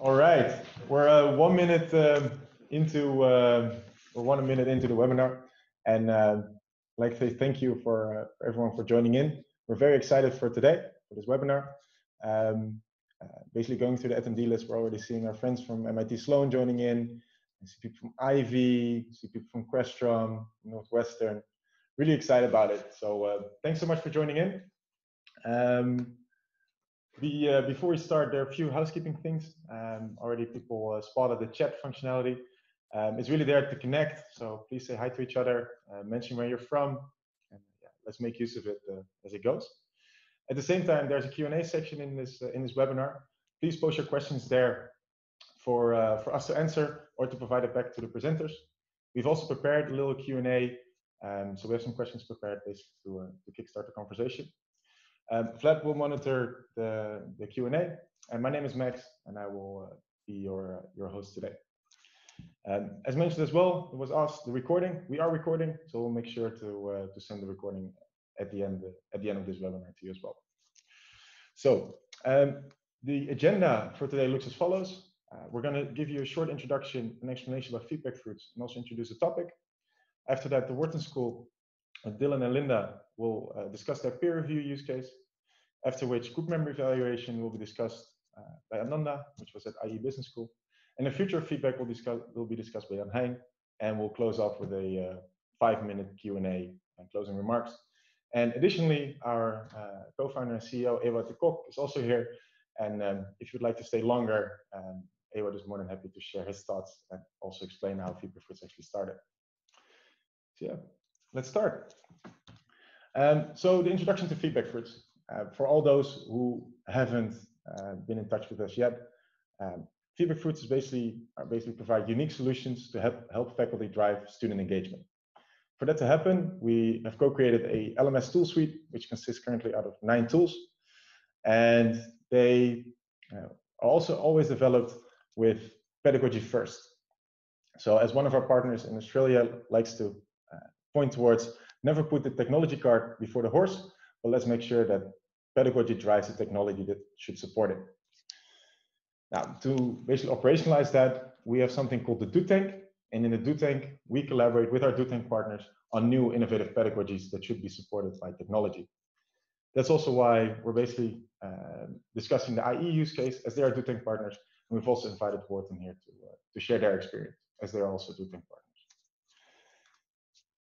All right, we're 1 minute into we're 1 minute into the webinar, and I'd like to say thank you for everyone for joining in. We're very excited for today for this webinar. Basically, going through the attendee list, we're already seeing our friends from MIT Sloan joining in. I see people from Ivy, see people from Questrom, Northwestern. Really excited about it. So thanks so much for joining in. Before we start, there are a few housekeeping things. Already people spotted the chat functionality. It's really there to connect, so please say hi to each other, mention where you're from, and yeah, let's make use of it as it goes. At the same time, there's a Q&A section in this webinar. Please post your questions there for us to answer or to provide it back to the presenters. We've also prepared a little Q&A, so we have some questions prepared basically to kickstart the conversation. Vlad will monitor the Q&A, and my name is Max, and I will be your host today. As mentioned as well, it was asked the recording. We are recording, so we'll make sure to send the recording at the end of this webinar to you as well. So the agenda for today looks as follows. We're going to give you a short introduction and explanation about FeedbackFruits, and also introduce the topic. After that, the Wharton School, Dylan and Linda will discuss their peer review use case, after which group member evaluation will be discussed by Ananda, which was at IE Business School, and the future feedback will be discussed by Jan Heijn, and we'll close off with a 5-minute Q&A and closing remarks. And additionally, our co-founder and CEO, Ewout de Kok, is also here, and if you'd like to stay longer, Ewout is more than happy to share his thoughts and also explain how FeedbackFruits actually started. So yeah. Let's start. So the introduction to FeedbackFruits. For all those who haven't been in touch with us yet, FeedbackFruits is basically provide unique solutions to help faculty drive student engagement. For that to happen, we have co-created a LMS tool suite, which consists currently out of 9 tools, and they are also always developed with pedagogy first. So as one of our partners in Australia likes to point towards, never put the technology cart before the horse, but let's make sure that pedagogy drives the technology that should support it. Now, to basically operationalize that, we have something called the Do Tank, and in the Do Tank, we collaborate with our Do Tank partners on new innovative pedagogies that should be supported by technology. That's also why we're basically discussing the IE use case, as they are Do Tank partners, and we've also invited Wharton here to share their experience, as they're also Do Tank partners.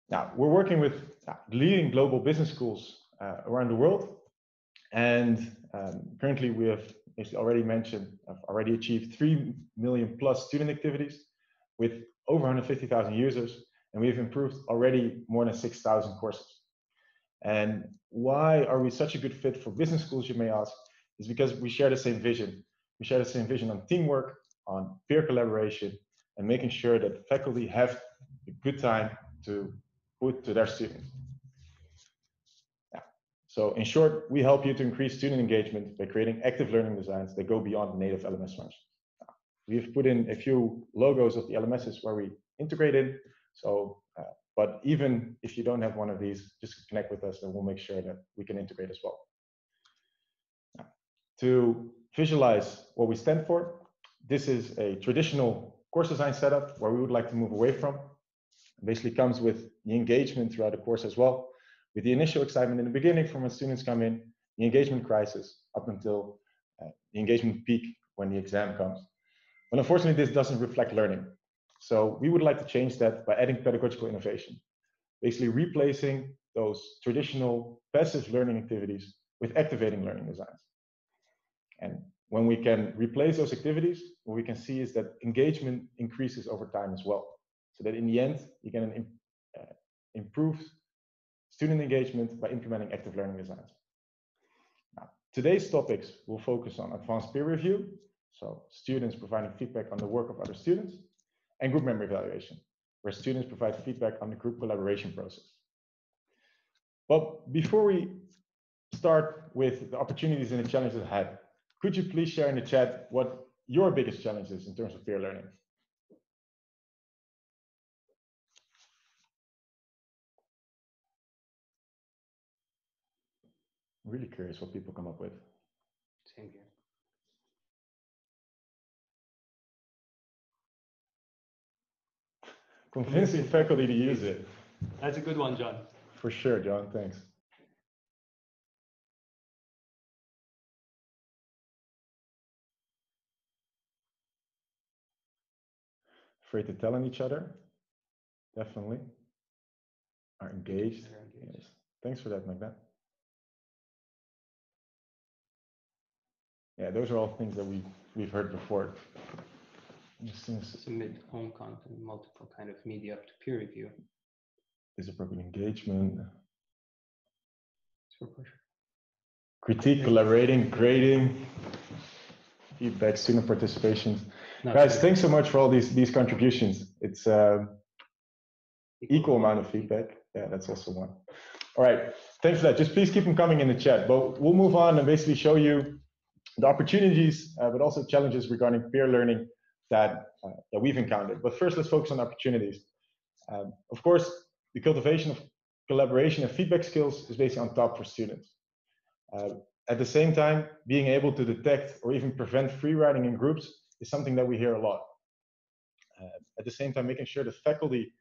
Now, we're working with leading global business schools around the world, and currently we have, as already mentioned, already achieved 3 million plus student activities with over 150,000 users, and we've improved already more than 6,000 courses. And why are we such a good fit for business schools, you may ask, is because we share the same vision. We share the same vision on teamwork, on peer collaboration, and making sure that faculty have a good time to put to their students. Yeah. So in short, we help you to increase student engagement by creating active learning designs that go beyond native LMS functions. We've put in a few logos of the LMSs where we integrate in. So, but even if you don't have one of these, just connect with us and we'll make sure that we can integrate as well. Now, to visualize what we stand for, this is a traditional course design setup where we would like to move away from. It basically comes with the engagement throughout the course as well, with the initial excitement in the beginning from when students come in, the engagement crisis up until the engagement peak when the exam comes. But unfortunately, this doesn't reflect learning. So we would like to change that by adding pedagogical innovation, basically replacing those traditional passive learning activities with activating learning designs. And when we can replace those activities, what we can see is that engagement increases over time as well. So that in the end, you get an improved student engagement by implementing active learning designs. Now, today's topics will focus on advanced peer review, so students providing feedback on the work of other students, and group member evaluation, where students provide feedback on the group collaboration process. But before we start with the opportunities and the challenges ahead, could you please share in the chat what your biggest challenge is in terms of peer learning? I'm really curious what people come up with. Same here. Convincing faculty to use it. That's a good one, John. For sure, John. Thanks. Afraid to tell on each other. Definitely. Are engaged. Yes. Thanks for that, Magda. Yeah, those are all things that we've heard before. Submit own content, multiple kind of media up to peer review. Is appropriate engagement. For push. Critique, collaborating, grading, feedback, student participation. Guys, thanks so much for all these contributions. It's equal amount of feedback. Yeah, that's also one. All right, thanks for that. Just please keep them coming in the chat. But we'll move on and basically show you the opportunities, but also challenges regarding peer learning that we've encountered. But first, let's focus on opportunities. Of course, the cultivation of collaboration and feedback skills is basically on top for students. At the same time, being able to detect or even prevent free riding in groups is something that we hear a lot. At the same time, making sure the faculty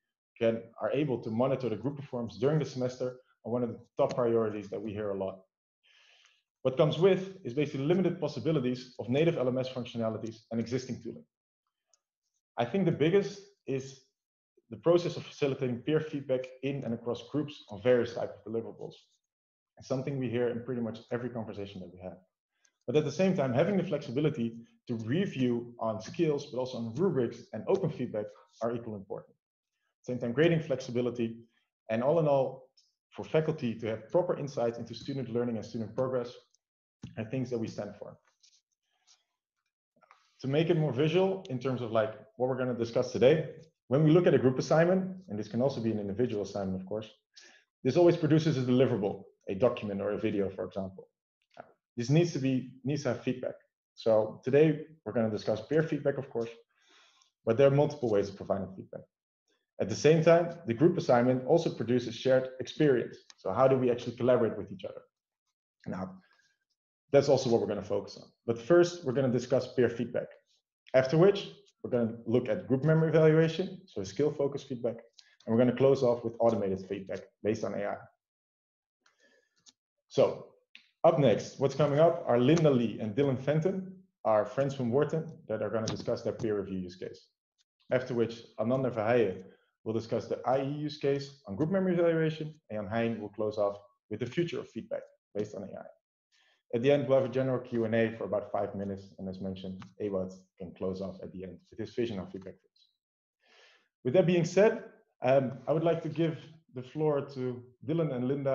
are able to monitor the group performance during the semester are one of the top priorities that we hear a lot. What comes with is basically limited possibilities of native LMS functionalities and existing tooling. I think the biggest is the process of facilitating peer feedback in and across groups on various types of deliverables. It's something we hear in pretty much every conversation that we have. But at the same time, having the flexibility to review on skills, but also on rubrics and open feedback are equally important. At the same time, grading flexibility, and all in all, for faculty to have proper insights into student learning and student progress are things that we stand for. To make it more visual in terms of like what we're going to discuss today, when we look at a group assignment, and this can also be an individual assignment, of course, this always produces a deliverable, a document or a video, for example. This needs to have feedback. So today we're going to discuss peer feedback, of course, but there are multiple ways of providing feedback. At the same time, the group assignment also produces shared experience. So how do we actually collaborate with each other? Now, that's also what we're going to focus on. But first, we're going to discuss peer feedback. After which, we're going to look at group member evaluation, so skill-focused feedback, and we're going to close off with automated feedback based on AI. So, up next, what's coming up are Linda Lee and Dylan Fenton, our friends from Wharton, that are going to discuss their peer review use case. After which, Ananda Verheijen will discuss the IE use case on group member evaluation, and Jan Heijn will close off with the future of feedback based on AI. At the end, we'll have a general Q&A for about 5 minutes, and as mentioned, Ewout can close off at the end with his vision on FeedbackFruits. With that being said, I would like to give the floor to Dylan and Linda